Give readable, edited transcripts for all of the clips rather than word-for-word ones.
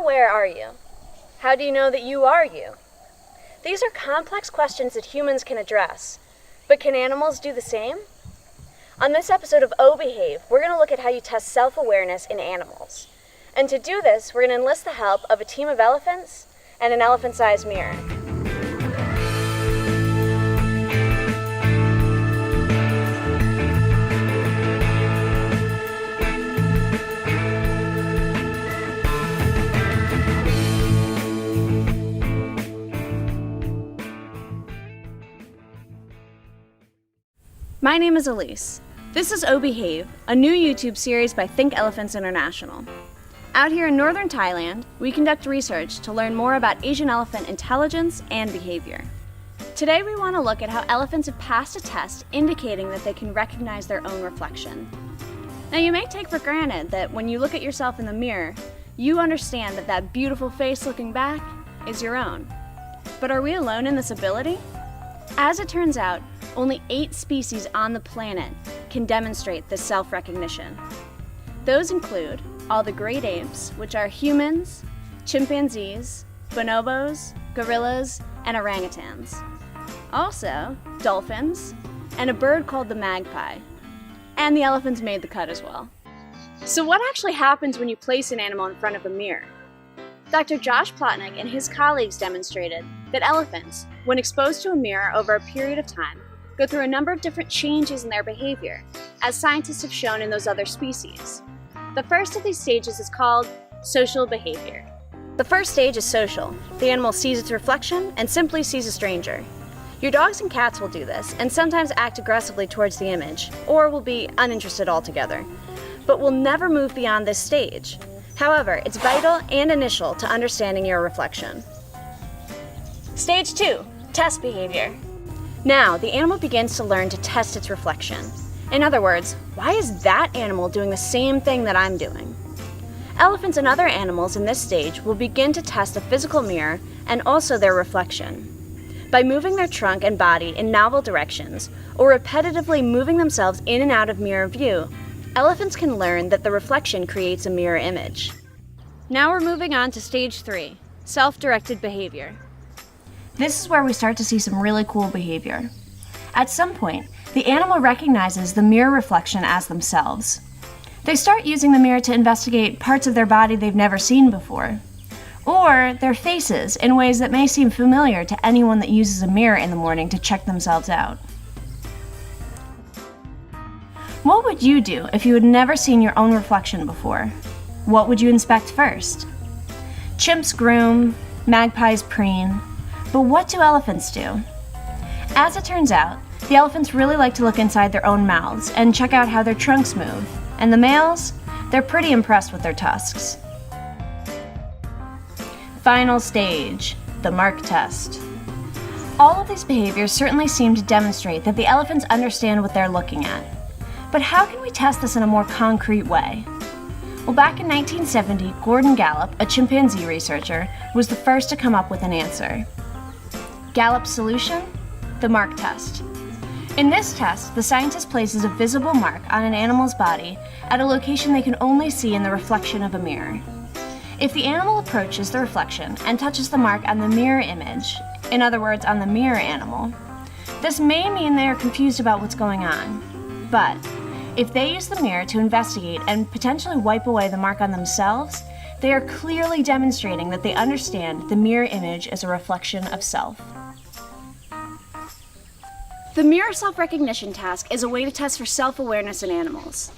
self-aware are you? How do you know that you are you? These are complex questions that humans can address, but can animals do the same? On this episode of O-Behave, we're going to look at how you test self-awareness in animals. And to do this, we're going to enlist the help of a team of elephants and an elephant-sized mirror. My name is Elise. This is O-Behave, a new YouTube series by Think Elephants International. Out here in northern Thailand, we conduct research to learn more about Asian elephant intelligence and behavior. Today we want to look at how elephants have passed a test indicating that they can recognize their own reflection. Now you may take for granted that when you look at yourself in the mirror, you understand that that beautiful face looking back is your own. But are we alone in this ability? As it turns out, only 8 species on the planet can demonstrate this self-recognition. Those include all the great apes, which are humans, chimpanzees, bonobos, gorillas, and orangutans. Also, dolphins, and a bird called the magpie. And the elephants made the cut as well. So what actually happens when you place an animal in front of a mirror? Dr. Josh Plotnick and his colleagues demonstrated that elephants, when exposed to a mirror over a period of time, go through a number of different changes in their behavior, as scientists have shown in those other species. The first of these stages is called social behavior. The first stage is social. The animal sees its reflection and simply sees a stranger. Your dogs and cats will do this, and sometimes act aggressively towards the image, or will be uninterested altogether, but will never move beyond this stage. However, it's vital and initial to understanding your reflection. Stage 2, test behavior. Now, the animal begins to learn to test its reflection. In other words, why is that animal doing the same thing that I'm doing? Elephants and other animals in this stage will begin to test the physical mirror and also their reflection. By moving their trunk and body in novel directions, or repetitively moving themselves in and out of mirror view, elephants can learn that the reflection creates a mirror image. Now we're moving on to stage 3, self-directed behavior. This is where we start to see some really cool behavior. At some point, the animal recognizes the mirror reflection as themselves. They start using the mirror to investigate parts of their body they've never seen before, or their faces in ways that may seem familiar to anyone that uses a mirror in the morning to check themselves out. What would you do if you had never seen your own reflection before? What would you inspect first? Chimps groom, magpies preen, but what do elephants do? As it turns out, the elephants really like to look inside their own mouths and check out how their trunks move, and the males, they're pretty impressed with their tusks. Final stage, the mark test. All of these behaviors certainly seem to demonstrate that the elephants understand what they're looking at. But how can we test this in a more concrete way? Well, back in 1970, Gordon Gallup, a chimpanzee researcher, was the first to come up with an answer. Gallup's solution? The mark test. In this test, the scientist places a visible mark on an animal's body at a location they can only see in the reflection of a mirror. If the animal approaches the reflection and touches the mark on the mirror image, in other words, on the mirror animal, this may mean they are confused about what's going on. But if they use the mirror to investigate and potentially wipe away the mark on themselves, they are clearly demonstrating that they understand the mirror image as a reflection of self. The mirror self-recognition task is a way to test for self-awareness in animals.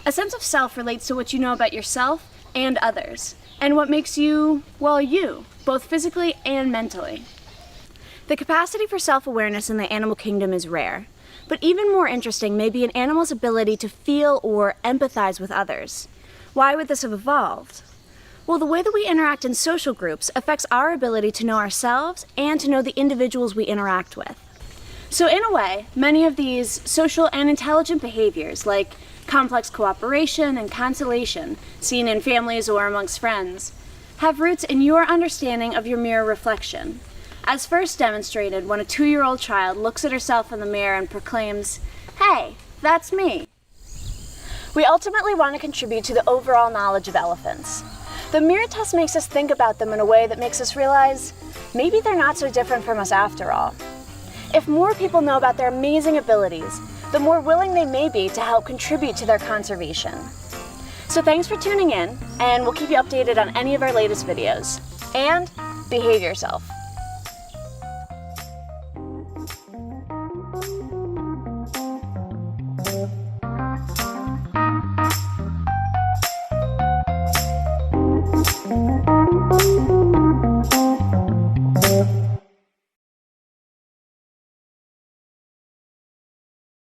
A sense of self relates to what you know about yourself and others, and what makes you, well, you, both physically and mentally. The capacity for self-awareness in the animal kingdom is rare, but even more interesting may be an animal's ability to feel or empathize with others. Why would this have evolved? Well, the way that we interact in social groups affects our ability to know ourselves and to know the individuals we interact with. So in a way, many of these social and intelligent behaviors, like complex cooperation and conciliation, seen in families or amongst friends, have roots in your understanding of your mirror reflection, as first demonstrated when a 2-year-old child looks at herself in the mirror and proclaims, "Hey, that's me." We ultimately want to contribute to the overall knowledge of elephants. The mirror test makes us think about them in a way that makes us realize maybe they're not so different from us after all. If more people know about their amazing abilities, the more willing they may be to help contribute to their conservation. So thanks for tuning in, and we'll keep you updated on any of our latest videos. And behave yourself.